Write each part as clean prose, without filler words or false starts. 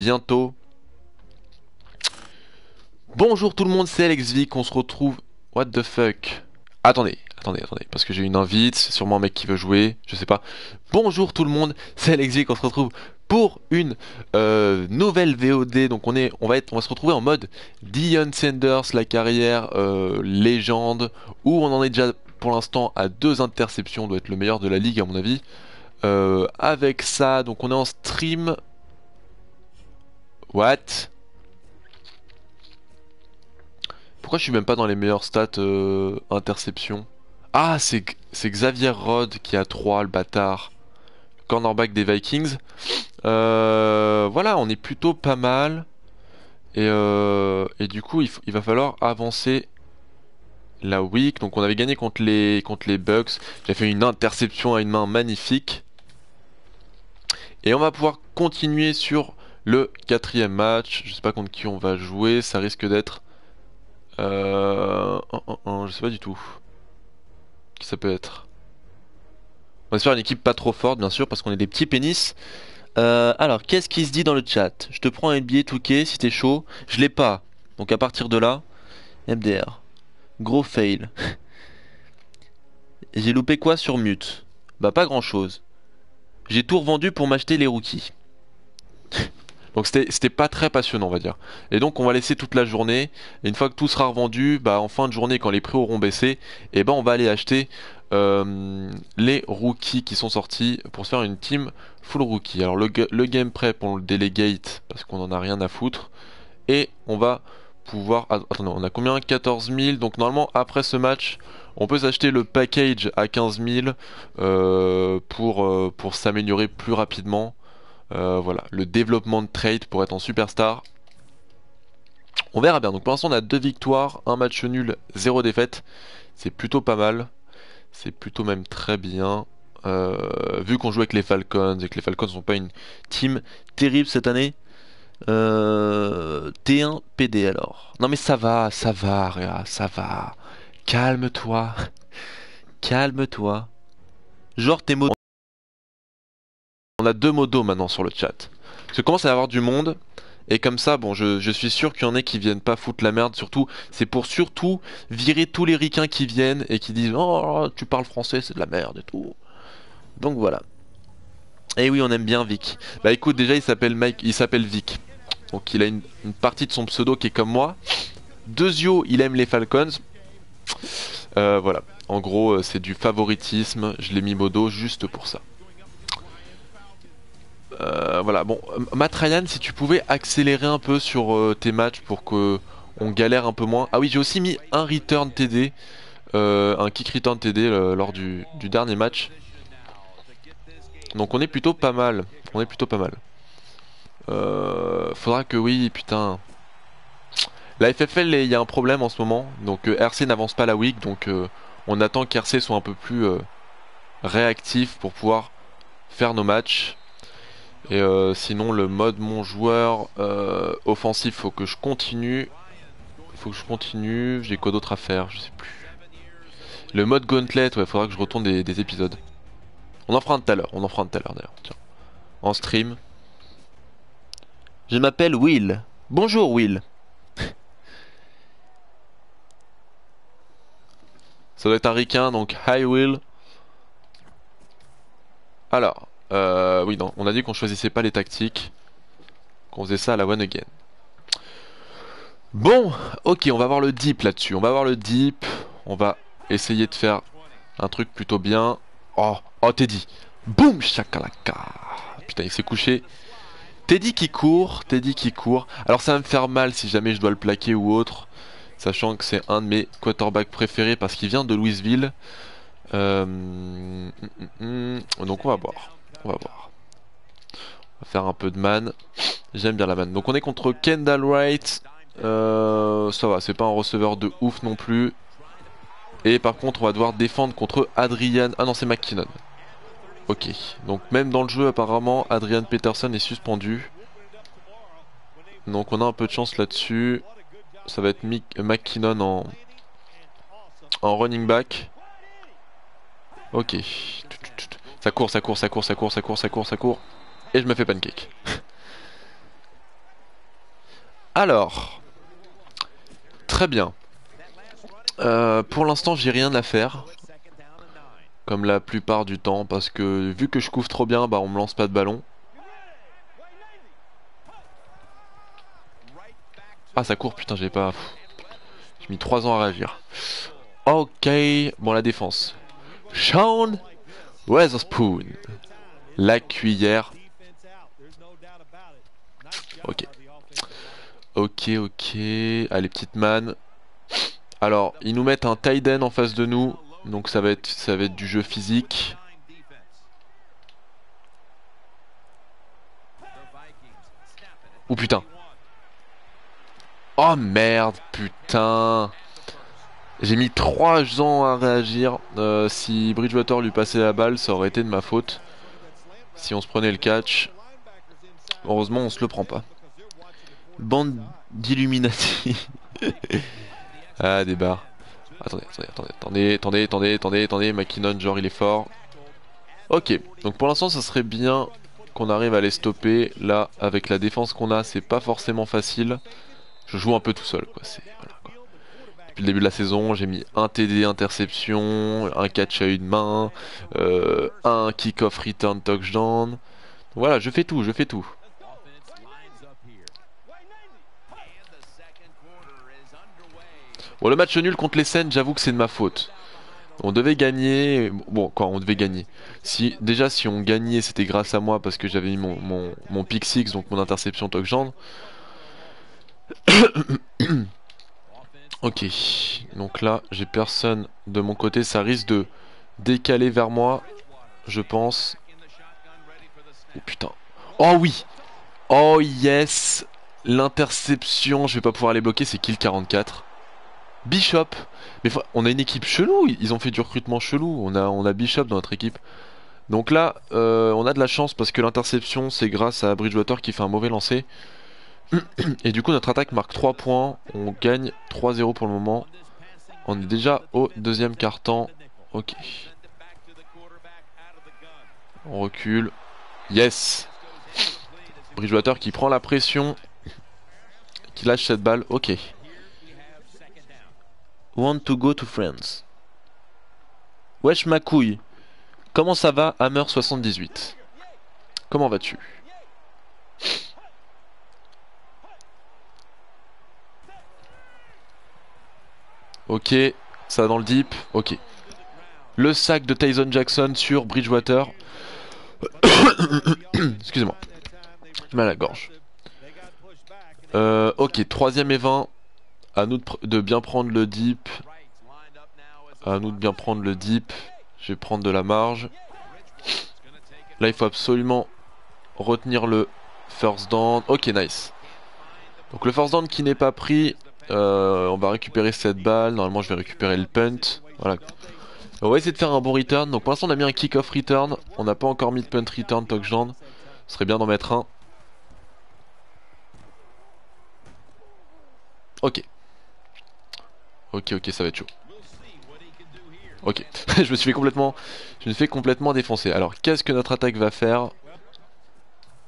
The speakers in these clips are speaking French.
Bientôt. Bonjour tout le monde, c'est AlexVic, on se retrouve... What the fuck? Attendez, parce que j'ai une invite, c'est sûrement un mec qui veut jouer, je sais pas. Bonjour tout le monde, c'est AlexVic, on se retrouve pour une nouvelle VOD. Donc on va se retrouver en mode Deion Sanders, la carrière légende, où on en est déjà pour l'instant à 2 interceptions, on doit être le meilleur de la ligue à mon avis. Avec ça, donc on est en stream... What? Pourquoi je suis même pas dans les meilleures stats interception? Ah, c'est Xavier Rhodes qui a 3, le bâtard. Cornerback des Vikings. Voilà, on est plutôt pas mal. Et du coup, il va falloir avancer la week. Donc on avait gagné contre les Bucks. J'ai fait une interception à une main magnifique. Et on va pouvoir continuer sur le 4e match. Je sais pas contre qui on va jouer. Ça risque d'être... je sais pas du tout. Qui ça peut être? On va se faire une équipe pas trop forte, bien sûr, parce qu'on est des petits pénis. Alors, qu'est-ce qui se dit dans le chat? Je te prends un billet Touquet si t'es chaud. Je l'ai pas. Donc à partir de là, MDR. Gros fail. J'ai loupé quoi sur mute? Bah pas grand chose. J'ai tout revendu pour m'acheter les rookies. Donc c'était pas très passionnant, on va dire. Et donc on va laisser toute la journée. Et une fois que tout sera revendu, bah en fin de journée, quand les prix auront baissé, et ben on va aller acheter les rookies qui sont sortis pour se faire une team full rookie. Alors le gameplay pour le delegate, parce qu'on en a rien à foutre. Et on va pouvoir... Attends, on a combien? 14 000. Donc normalement après ce match, on peut s'acheter le package à 15 000 pour s'améliorer plus rapidement. Voilà, le développement de trade pour être en superstar. On verra bien. Donc pour l'instant on a 2 victoires, un match nul, 0 défaite. C'est plutôt pas mal. C'est plutôt même très bien. Vu qu'on joue avec les Falcons et que les Falcons sont pas une team terrible cette année. T1 PD alors. Non mais ça va, Réa, ça va. Calme-toi. Calme-toi. Genre tes mots. On a 2 modos maintenant sur le chat. Parce que commence à y avoir du monde. Et comme ça, bon, je suis sûr qu'il y en a qui viennent pas foutre la merde. Surtout, c'est pour surtout virer tous les ricains qui viennent et qui disent oh, tu parles français, c'est de la merde et tout. Donc voilà. Et oui, on aime bien Vic. Bah écoute, déjà il s'appelle Mike, il s'appelle Vic. Donc il a une partie de son pseudo qui est comme moi. Deuxio, il aime les Falcons. Voilà. En gros, c'est du favoritisme. Je l'ai mis modo juste pour ça. Voilà, bon, Matt Ryan, si tu pouvais accélérer un peu sur tes matchs pour que on galère un peu moins. Ah oui, j'ai aussi mis un return TD, un kick return TD lors du dernier match. Donc on est plutôt pas mal. On est plutôt pas mal. Faudra que oui, putain. La FFL, il y a un problème en ce moment. Donc RC n'avance pas la week, donc on attend qu'RC soit un peu plus réactif pour pouvoir faire nos matchs. Et sinon le mode mon joueur offensif, faut que je continue. J'ai quoi d'autre à faire, je sais plus. Le mode gauntlet, ouais, faudra que je retourne des épisodes. On en fera un tout à l'heure, d'ailleurs. Tiens. En stream. Je m'appelle Will. Bonjour Will. Ça doit être un ricain, donc hi Will. Alors, oui, non, on a dit qu'on choisissait pas les tactiques. Qu'on faisait ça à la one again. Bon, ok, on va voir le deep là-dessus. On va voir le deep. On va essayer de faire un truc plutôt bien. Oh, Teddy. Boum, chakalaka. Putain, il s'est couché. Teddy qui court. Alors ça va me faire mal si jamais je dois le plaquer ou autre. Sachant que c'est un de mes quarterbacks préférés parce qu'il vient de Louisville. Donc on va voir. On va faire un peu de man. J'aime bien la man. Donc on est contre Kendall Wright. Ça va, c'est pas un receveur de ouf non plus. Et par contre on va devoir défendre contre Adrian. Ah non, c'est McKinnon. Ok, donc même dans le jeu apparemment Adrian Peterson est suspendu. Donc on a un peu de chance là-dessus. Ça va être McKinnon en running back. Ok. Ça court. Et je me fais pancake. Alors, très bien. Pour l'instant, j'ai rien à faire. Comme la plupart du temps, parce que vu que je couvre trop bien, bah on me lance pas de ballon. Ah ça court, putain j'ai pas... J'ai mis 3 ans à réagir. Ok, bon la défense. Sean Weatherspoon. La cuillère. Ok. Ok, ok. Allez, petite man. Alors, ils nous mettent un tight end en face de nous. Donc ça va être du jeu physique. Oh putain. Oh merde, putain. J'ai mis 3 ans à réagir. Si Bridgewater lui passait la balle, ça aurait été de ma faute. Si on se prenait le catch. Heureusement, on se le prend pas. Bande d'Illuminati. Ah, des barres. Attendez. McKinnon, genre, il est fort. Ok, donc pour l'instant, ça serait bien qu'on arrive à les stopper. Là, avec la défense qu'on a, c'est pas forcément facile. Je joue un peu tout seul, quoi. Voilà, quoi. Depuis le début de la saison, j'ai mis un TD interception, un catch à une main, un kick-off return touchdown. Voilà, je fais tout, je fais tout. Bon, le match nul contre les Saints, j'avoue que c'est de ma faute. On devait gagner. Bon, quoi, on devait gagner. Déjà, si on gagnait, c'était grâce à moi parce que j'avais mis mon pick six, donc mon interception touchdown. Ok, donc là, j'ai personne de mon côté. Ça risque de décaler vers moi, je pense. Oh putain. Oh oui. Oh yes. L'interception, je vais pas pouvoir les bloquer, c'est kill 44. Bishop. Mais on a une équipe chelou, ils ont fait du recrutement chelou. On a Bishop dans notre équipe. Donc là, on a de la chance parce que l'interception, c'est grâce à Bridgewater qui fait un mauvais lancer. Et du coup, notre attaque marque 3 points. On gagne 3-0 pour le moment. On est déjà au deuxième quart-temps. Ok. On recule. Yes. Bridgewater qui prend la pression. Qui lâche cette balle. Ok. Want to go to France. Wesh ma couille. Comment ça va, Hammer78? Comment vas-tu? Ok, ça va dans le deep. Ok. Le sac de Tyson Jackson sur Bridgewater. Excusez-moi. J'ai mal à la gorge. Ok, 3ème et 20. À nous de bien prendre le deep. À nous de bien prendre le deep. Je vais prendre de la marge. Là, il faut absolument retenir le first down. Ok, nice. Donc le first down qui n'est pas pris. On va récupérer cette balle. Normalement, je vais récupérer le punt. Voilà. On va essayer de faire un bon return. Donc pour l'instant, on a mis un kick-off return. On n'a pas encore mis de punt return touchdown. Ce serait bien d'en mettre un. Ok. Ok, ça va être chaud. Ok. Je me suis fait complètement défoncer. Alors, qu'est-ce que notre attaque va faire?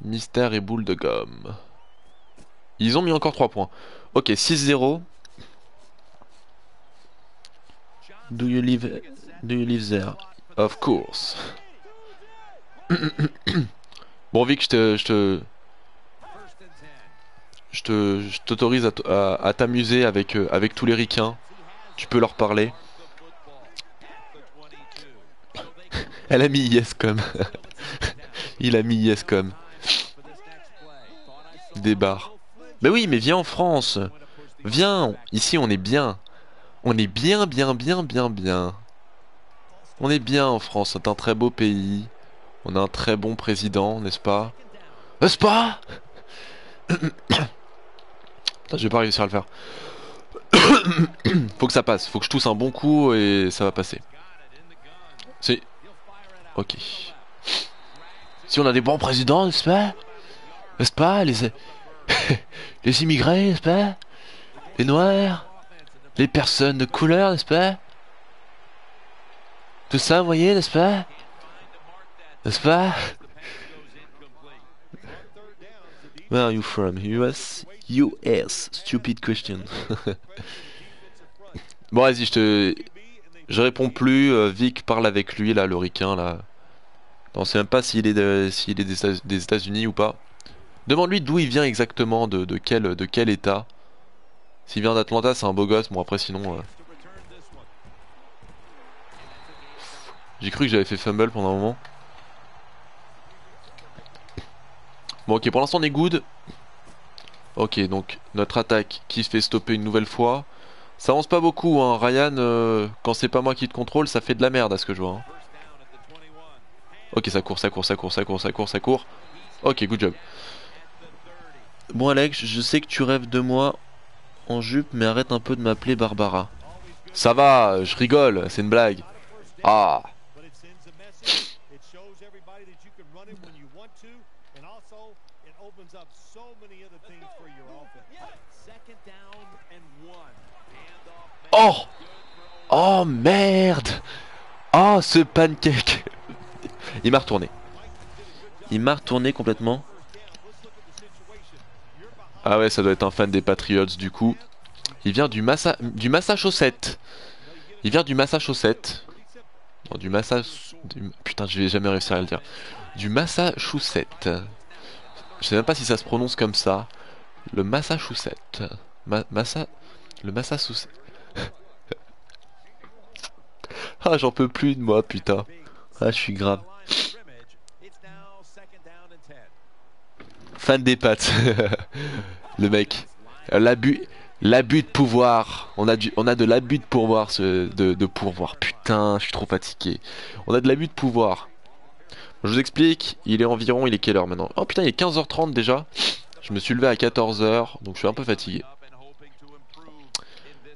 Mystère et boule de gomme. Ils ont mis encore 3 points. Ok, 6-0. Do you live there? Of course. Bon, Vic, je t'autorise à t'amuser avec tous les ricains. Tu peux leur parler. Elle a mis yes comme. Il a mis yes comme. Des barres. Mais oui, mais viens en France. Viens. Ici, on est bien. On est bien. On est bien en France. C'est un très beau pays. On a un très bon président, n'est-ce pas? N'est-ce pas? Putain, je vais pas réussir à le faire. Faut que ça passe. Faut que je tousse un bon coup et ça va passer. C'est... Ok. Si on a des bons présidents, n'est-ce pas? N'est-ce pas? Les immigrés, n'est-ce pas? Les noirs? Les personnes de couleur, n'est-ce pas? Tout ça, vous voyez, n'est-ce pas? N'est-ce pas? Where are you from? US? US. Stupid question. Bon, vas-y, je réponds plus. Vic parle avec lui, là, le ricain, là. On sait même pas s'il est des États-Unis ou pas. Demande-lui d'où il vient exactement, de quel état. S'il vient d'Atlanta, c'est un beau gosse. Bon, après, sinon. J'ai cru que j'avais fait fumble pendant un moment. Bon, ok, pour l'instant, on est good. Ok, donc notre attaque qui se fait stopper une nouvelle fois. Ça avance pas beaucoup, hein. Ryan, quand c'est pas moi qui te contrôle, ça fait de la merde à ce que je vois. Hein. Ok, ça court, ça court, ça court, ça court, ça court, ça court. Ok, good job. Bon, Alex, je sais que tu rêves de moi en jupe, mais arrête un peu de m'appeler Barbara. Ça va, je rigole, c'est une blague. Ah. Oh. Oh merde. Oh, ce pancake. Il m'a retourné. Il m'a retourné complètement. Ah ouais, ça doit être un fan des Patriots du coup. Il vient du Massachusetts. Il vient du Massachusetts. Non, putain, je vais jamais réussir à le dire. Du Massachusetts. Je sais même pas si ça se prononce comme ça. Le Massachusetts. Le Massachusetts. Ah, j'en peux plus de moi, putain. Ah, je suis grave. Fan des pattes. Le mec. L'abus de pouvoir. On a de l'abus de pouvoir. De pouvoir. Putain, je suis trop fatigué. On a de l'abus de pouvoir. Je vous explique. Il est quelle heure maintenant? Oh putain, il est 15h30 déjà. Je me suis levé à 14h. Donc je suis un peu fatigué.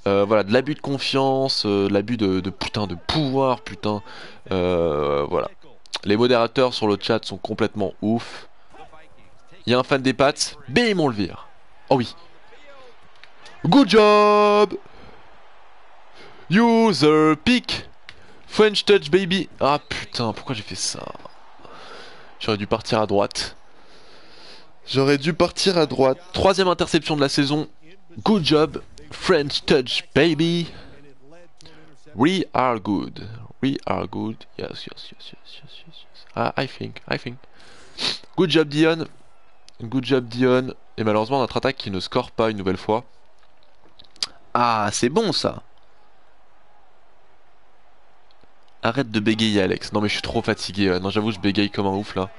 Voilà, de l'abus de confiance. De l'abus putain de pouvoir. Putain. Voilà. Les modérateurs sur le chat sont complètement ouf. Il y a un fan des pattes. Bim, on le vire. Oh oui. Good job. User pick. French touch baby. Ah putain, pourquoi j'ai fait ça? J'aurais dû partir à droite. Troisième interception de la saison. Good job. French touch baby. We are good. We are good. Yes, yes, yes, yes, yes, yes. I think. Good job Dion. Good job Dion. Et malheureusement notre attaque qui ne score pas une nouvelle fois. Ah, c'est bon ça. Arrête de bégayer Alex. Non mais je suis trop fatigué. Non j'avoue je bégaye comme un ouf là.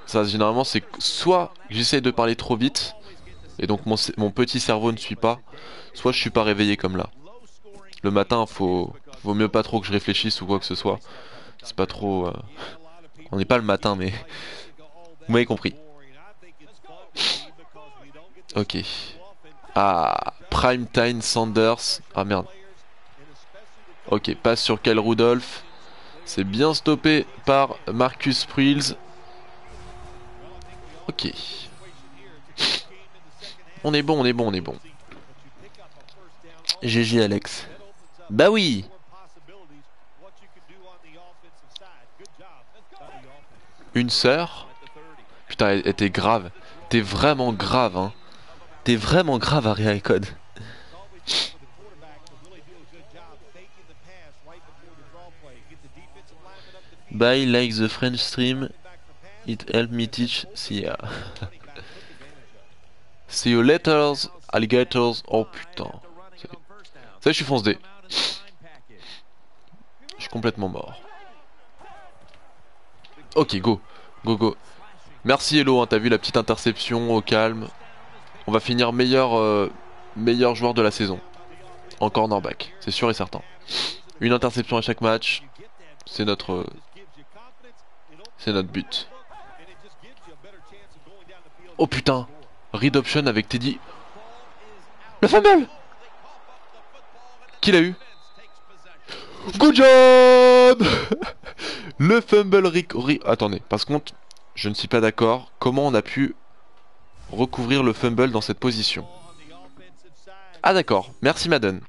Ça généralement c'est soit j'essaye de parler trop vite et donc mon petit cerveau ne suit pas, soit je suis pas réveillé comme là. Le matin vaut mieux pas trop que je réfléchisse ou quoi que ce soit. C'est pas trop... On n'est pas le matin mais... Vous m'avez compris. Ok. Ah, Prime Time Sanders. Ah merde. Ok, passe sur Kyle Rudolph. C'est bien stoppé par Marcus Prills. Ok. On est bon. GG Alex. Bah oui. Une sœur. Putain, elle était grave. T'es vraiment grave, hein. T'es vraiment grave, Aria Code. Bye, like the French stream. It helped me teach Sia. See you later, alligators. Oh putain. Ça, je suis fonce D. Je suis complètement mort. Ok, go. Merci Hello, hein, t'as vu la petite interception au calme. On va finir meilleur joueur de la saison. En cornerback, c'est sûr et certain. Une interception à chaque match. C'est notre but. Oh putain. Read option avec Teddy. Le fumble. Qui l'a eu? Good job. Le fumble Attendez, par contre, je ne suis pas d'accord. Comment on a pu recouvrir le fumble dans cette position? Ah d'accord, merci Madden.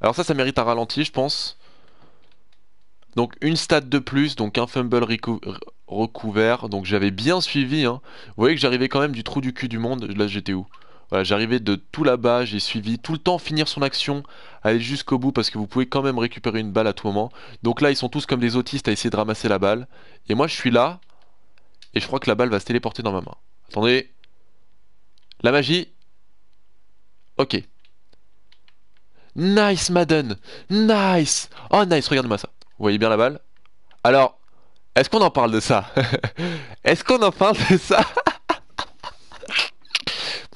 Alors ça mérite un ralenti je pense. Donc une stat de plus, donc un fumble recouvert. Donc j'avais bien suivi, hein. Vous voyez que j'arrivais quand même du trou du cul du monde. Là j'étais où? Voilà, j'arrivais de tout là-bas, j'ai suivi tout le temps finir son action, aller jusqu'au bout parce que vous pouvez quand même récupérer une balle à tout moment. Donc là ils sont tous comme des autistes à essayer de ramasser la balle. Et moi je suis là, et je crois que la balle va se téléporter dans ma main. Attendez. La magie. Ok. Nice Madden. Nice. Oh nice, regardez-moi ça. Vous voyez bien la balle? Alors, est-ce qu'on en parle de ça? Est-ce qu'on en parle de ça?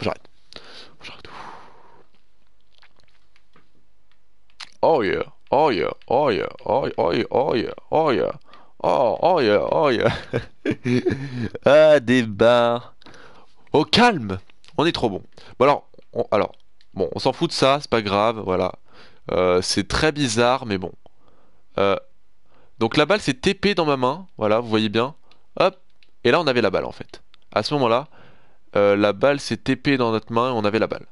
J'arrête. J'arrête. Oh yeah. Oh yeah. Oh yeah. Oh yeah. Oh yeah. Oh yeah. Oh yeah. Oh yeah. Oh yeah. Ah, des barres. Au calme. On est trop bon. Bon alors, bon, on s'en fout de ça, c'est pas grave, voilà. C'est très bizarre, mais bon. Euh, donc la balle s'est TP dans ma main, voilà, vous voyez bien. Hop, et là on avait la balle en fait. À ce moment-là, la balle s'est TP dans notre main et on avait la balle.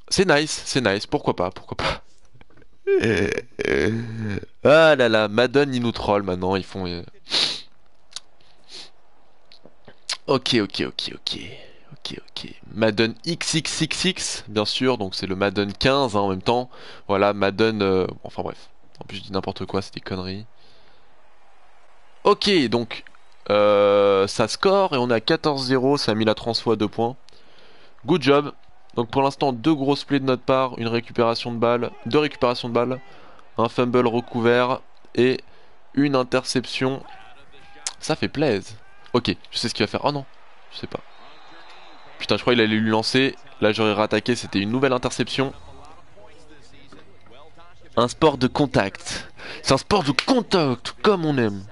C'est nice, pourquoi pas, pourquoi pas. Ah là là, Madden ils nous troll maintenant, ils font... Ok, ok, ok, ok. Ok, ok. Madden XXXX, bien sûr, donc c'est le Madden 15 hein, en même temps. Voilà, Madden... enfin bref. En plus je dis n'importe quoi, c'est des conneries. Ok, donc... ça score et on est à 14-0, ça a mis la transfo à 2 points. Good job. Donc pour l'instant, 2 grosses plays de notre part, une récupération de balles, 2 récupérations de balles, un fumble recouvert et une interception. Ça fait plaisir. Ok, je sais ce qu'il va faire. Oh non, je sais pas. Putain, je crois qu'il allait lui lancer. Là, j'aurais rattaqué. C'était une nouvelle interception. Un sport de contact. C'est un sport de contact, comme on aime.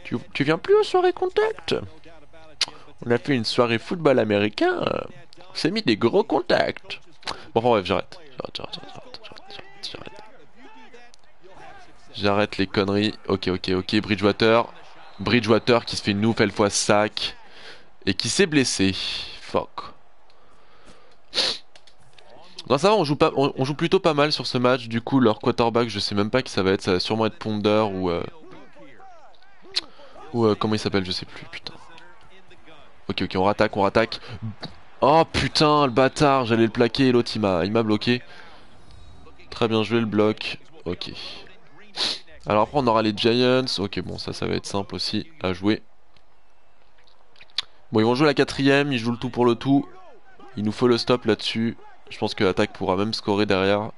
Tu viens plus aux soirées contact? On a fait une soirée football américain. On s'est mis des gros contacts. Bon, enfin bref, j'arrête. J'arrête les conneries. Ok, ok, ok. Bridgewater. Bridgewater qui se fait une nouvelle fois sac. Et qui s'est blessé. Fuck. Non, ça va, on joue plutôt pas mal sur ce match. Du coup, leur quarterback, je sais même pas qui ça va être. Ça va sûrement être Ponder ou comment il s'appelle, je sais plus. Putain. Ok, ok, on rattaque, on rattaque. Oh putain, le bâtard, j'allais le plaquer et l'autre il m'a bloqué. Très bien joué le bloc. Ok. Alors après, on aura les Giants. Ok, bon, ça va être simple aussi à jouer. Bon, ils vont jouer la quatrième, ils jouent le tout pour le tout. Il nous faut le stop là-dessus. Je pense que l'attaque pourra même scorer derrière.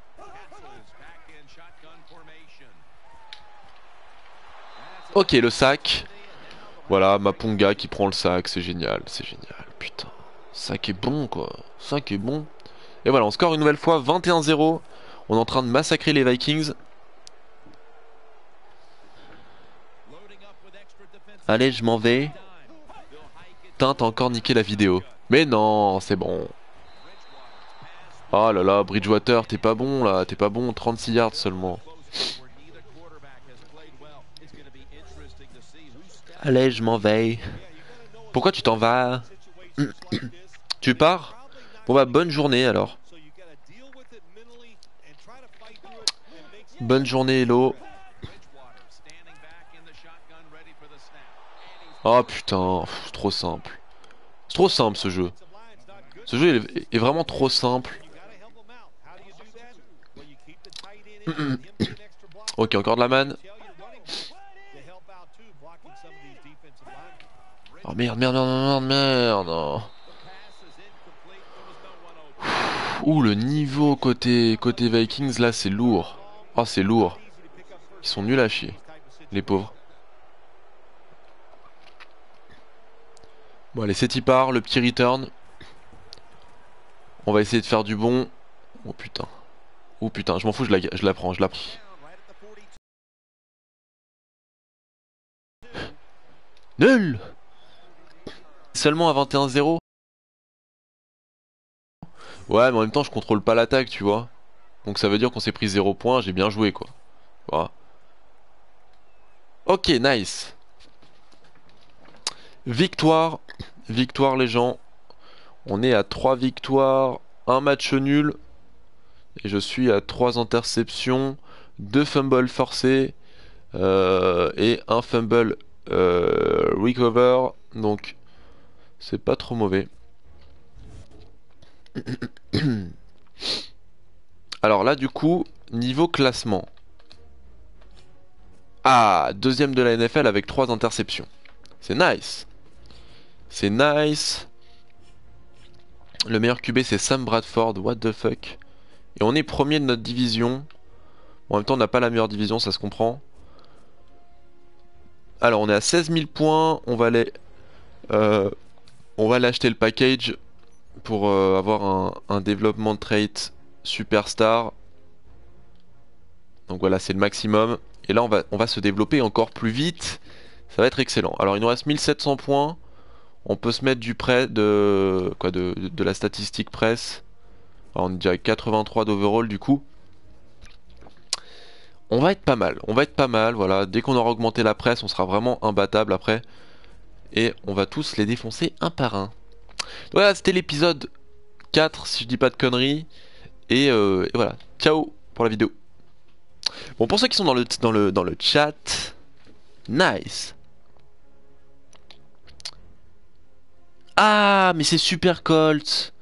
Ok, le sac. Voilà, Maponga qui prend le sac, c'est génial, putain. Sac est bon quoi, sac est bon. Et voilà, on score une nouvelle fois 21-0. On est en train de massacrer les Vikings. Allez, je m'en vais. Putain, t'as encore niqué la vidéo. Mais non, c'est bon. Oh là là, Bridgewater, t'es pas bon là, t'es pas bon, 36 yards seulement. Allez, je m'en vais. Pourquoi tu t'en vas? Tu pars? Bon bah bonne journée alors. Bonne journée Hello. Oh putain, c'est trop simple. C'est trop simple ce jeu. Ce jeu est vraiment trop simple. Ok, encore de la manne. Oh merde, merde, merde, merde, merde. Ouh, le niveau côté Vikings là, c'est lourd. Oh, c'est lourd. Ils sont nuls à chier, les pauvres. Bon, allez, c'est y part, le petit return. On va essayer de faire du bon. Oh putain. Oh putain, je m'en fous, je la prends, je la prends. Nul! Seulement à 21-0. Ouais, mais en même temps, je contrôle pas l'attaque, tu vois. Donc ça veut dire qu'on s'est pris 0 points, j'ai bien joué, quoi. Voilà. Ok, nice. Victoire. Victoire, les gens. On est à 3 victoires, un match nul. Et je suis à 3 interceptions. 2 fumbles forcés et un fumble recover, donc c'est pas trop mauvais. Alors là du coup, niveau classement. Ah, deuxième de la NFL avec 3 interceptions. C'est nice. C'est nice. Le meilleur QB c'est Sam Bradford, what the fuck. Et on est premier de notre division. En même temps on n'a pas la meilleure division, ça se comprend. Alors on est à 16 000 points, euh, on va aller acheter le package pour avoir un développement de trait superstar. Donc voilà, c'est le maximum. Et là on va se développer encore plus vite. Ça va être excellent. Alors il nous reste 1700 points. On peut se mettre du prêt de la statistique presse. Alors on est déjà à 83 d'overall du coup. On va être pas mal. On va être pas mal. Voilà. Dès qu'on aura augmenté la presse, on sera vraiment imbattable après. Et on va tous les défoncer un par un. Voilà, c'était l'épisode 4 si je dis pas de conneries. Et voilà. Ciao pour la vidéo. Bon, pour ceux qui sont dans le chat, nice. Ah, mais c'est Super Colt.